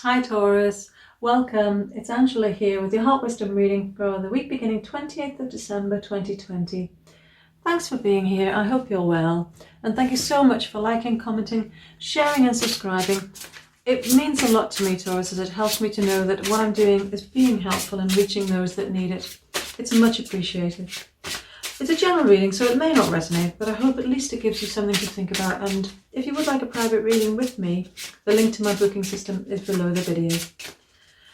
Hi Taurus, welcome. It's Angela here with your Heart Wisdom reading for the week beginning 28th of December 2020. Thanks for being here. I hope you're well. And thank you so much for liking, commenting, sharing and subscribing. It means a lot to me, Taurus, as it helps me to know that what I'm doing is being helpful and reaching those that need it. It's much appreciated. It's a general reading, so it may not resonate, but I hope at least it gives you something to think about. And if you would like a private reading with me, the link to my booking system is below the video.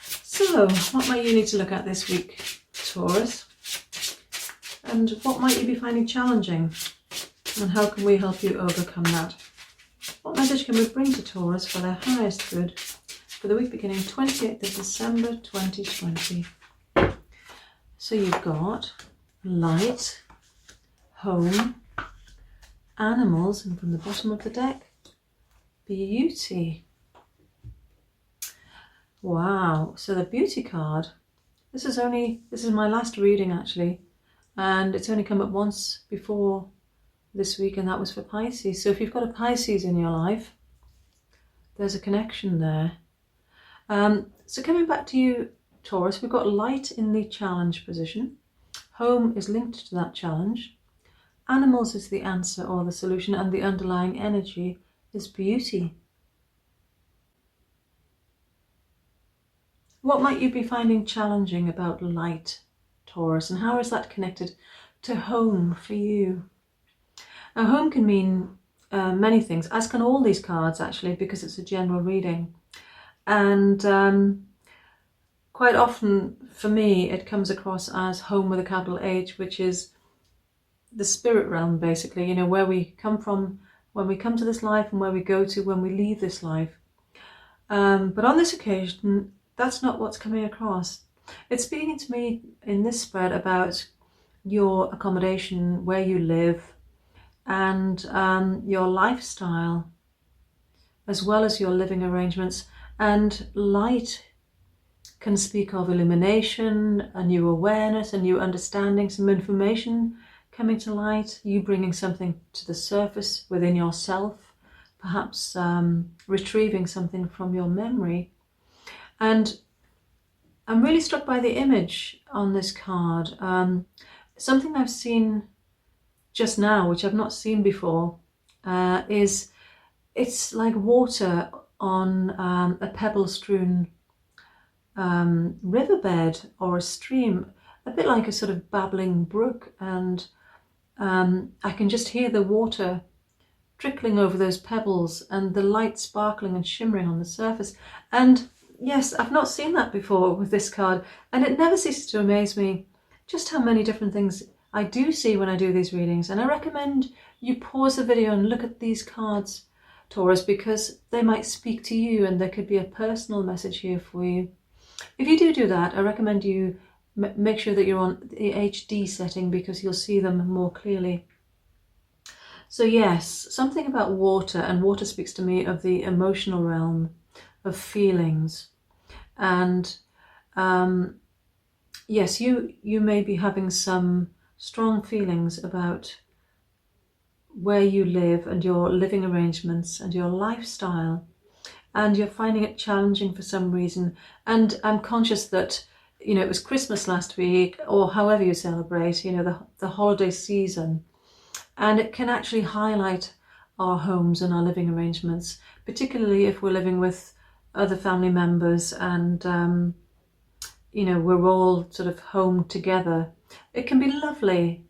So, what might you need to look at this week, Taurus? And what might you be finding challenging? And how can we help you overcome that? What message can we bring to Taurus for their highest good for the week beginning 28th of December 2020? So you've got light, home, animals, and from the bottom of the deck, beauty. Wow, so the beauty card, this is my last reading actually, and it's only come up once before this week, and that was for Pisces. So if you've got a Pisces in your life, there's a connection there. So coming back to you, Taurus, we've got light in the challenge position. Home is linked to that challenge. Animals is the answer or the solution, and the underlying energy is beauty. What might you be finding challenging about light, Taurus, and how is that connected to home for you? Now, home can mean many things, as can all these cards actually, because it's a general reading. And quite often for me it comes across as home with a capital H, which is the spirit realm basically, you know, where we come from when we come to this life and where we go to when we leave this life. But on this occasion, that's not what's coming across. It's speaking to me in this spread about your accommodation, where you live, and your lifestyle, as well as your living arrangements. And light can speak of illumination, a new awareness, a new understanding, some information coming to light, you bringing something to the surface within yourself, perhaps retrieving something from your memory. And I'm really struck by the image on this card. Something I've seen just now, which I've not seen before, is it's like water on a pebble-strewn riverbed or a stream, a bit like a sort of babbling brook, and I can just hear the water trickling over those pebbles and the light sparkling and shimmering on the surface. And yes, I've not seen that before with this card, and it never ceases to amaze me just how many different things I do see when I do these readings. And I recommend you pause the video and look at these cards, Taurus, because they might speak to you and there could be a personal message here for you. If you do that, I recommend you make sure that you're on the HD setting, because you'll see them more clearly. So yes, something about water, and water speaks to me of the emotional realm, of feelings. And yes, you may be having some strong feelings about where you live and your living arrangements and your lifestyle, and you're finding it challenging for some reason. And I'm conscious that, you know, it was Christmas last week, or however you celebrate, you know, the holiday season, and it can actually highlight our homes and our living arrangements, particularly if we're living with other family members and you know, we're all sort of home together. It can be lovely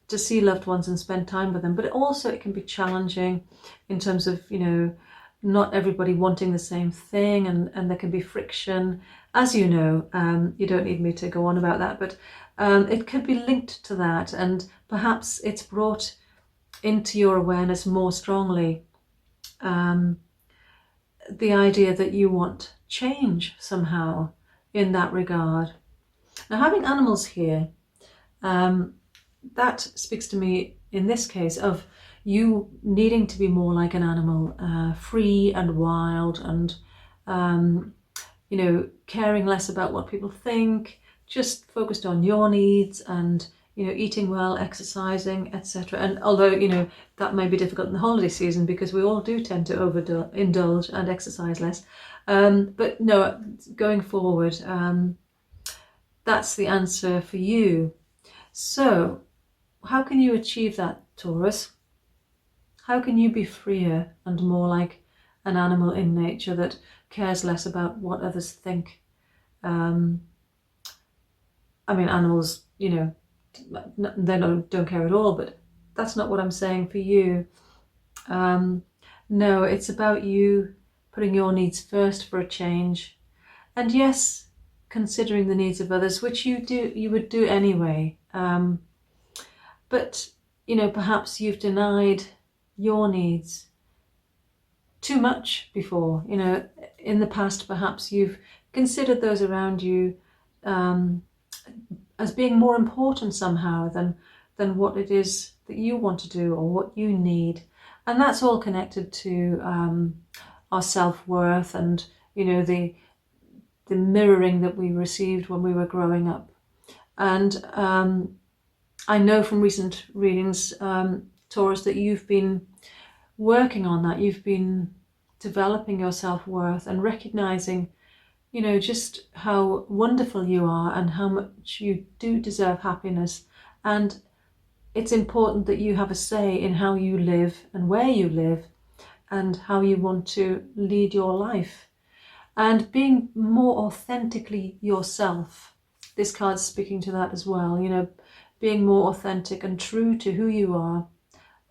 to see loved ones and spend time with them, but also it can be challenging in terms of, you know, not everybody wanting the same thing, and there can be friction, as you know. You don't need me to go on about that, but it could be linked to that, and perhaps it's brought into your awareness more strongly the idea that you want change somehow in that regard. Now, having animals here, that speaks to me in this case of you needing to be more like an animal, free and wild, and you know, caring less about what people think, just focused on your needs and you know, eating well, exercising, etc. And although, you know, that may be difficult in the holiday season because we all do tend to overindulge and exercise less. But no, going forward, that's the answer for you. So how can you achieve that, Taurus? How can you be freer and more like an animal in nature that cares less about what others think? I mean, animals, you know, they don't care at all, but that's not what I'm saying for you. No, it's about you putting your needs first for a change. And yes, considering the needs of others, which you would do anyway. But, you know, perhaps you've denied your needs too much before. You know, in the past, perhaps you've considered those around you as being more important somehow than what it is that you want to do or what you need. And that's all connected to our self-worth and, you know, the mirroring that we received when we were growing up. And I know from recent readings, Taurus, that you've been working on that. You've been developing your self-worth and recognizing, you know, just how wonderful you are and how much you do deserve happiness. And it's important that you have a say in how you live and where you live and how you want to lead your life. And being more authentically yourself. This card's speaking to that as well, you know, being more authentic and true to who you are,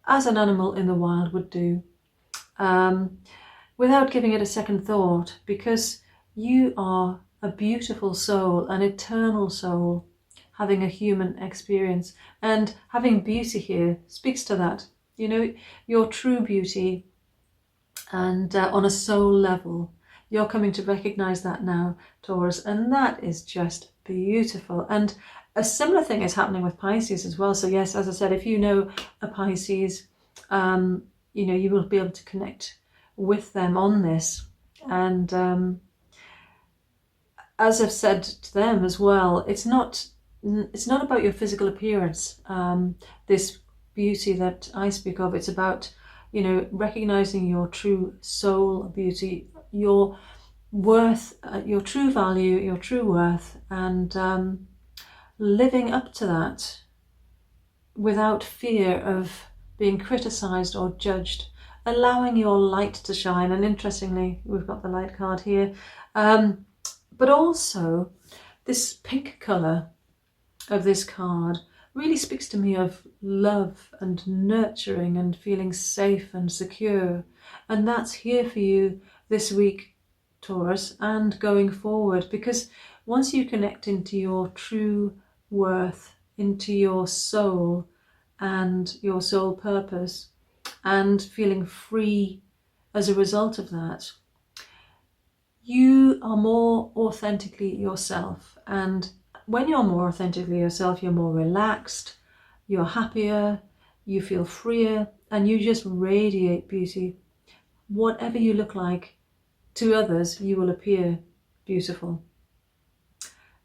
as an animal in the wild would do, without giving it a second thought, because you are a beautiful soul, an eternal soul, having a human experience. And having beauty here speaks to that, you know, your true beauty, and on a soul level. You're coming to recognize that now, Taurus, and that is just beautiful. And a similar thing is happening with Pisces as well. So yes, as I said, if you know a Pisces, you know, you will be able to connect with them on this. And as I've said to them as well, it's not about your physical appearance. This beauty that I speak of, it's about, you know, recognizing your true soul beauty, your worth, your true value, your true worth, and living up to that without fear of being criticized or judged, allowing your light to shine. And interestingly, we've got the light card here, but also this pink color of this card really speaks to me of love and nurturing and feeling safe and secure. And that's here for you this week, Taurus, and going forward, because once you connect into your true worth, into your soul and your soul purpose, and feeling free as a result of that, you are more authentically yourself. And when you're more authentically yourself, you're more relaxed, you're happier, you feel freer, and you just radiate beauty. Whatever you look like to others, you will appear beautiful.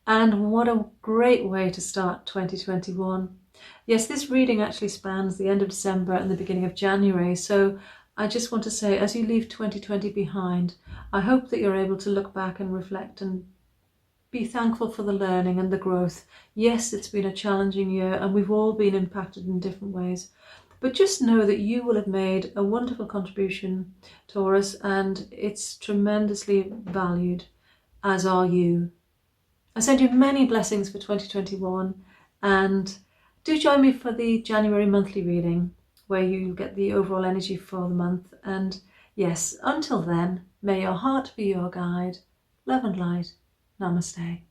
And what a great way to start 2021. Yes, this reading actually spans the end of December and the beginning of January. So I just want to say, as you leave 2020 behind, I hope that you're able to look back and reflect and be thankful for the learning and the growth. Yes, it's been a challenging year and we've all been impacted in different ways. But just know that you will have made a wonderful contribution, Taurus, and it's tremendously valued, as are you. I send you many blessings for 2021, and do join me for the January monthly reading, where you get the overall energy for the month. And yes, until then, may your heart be your guide. Love and light. Namaste.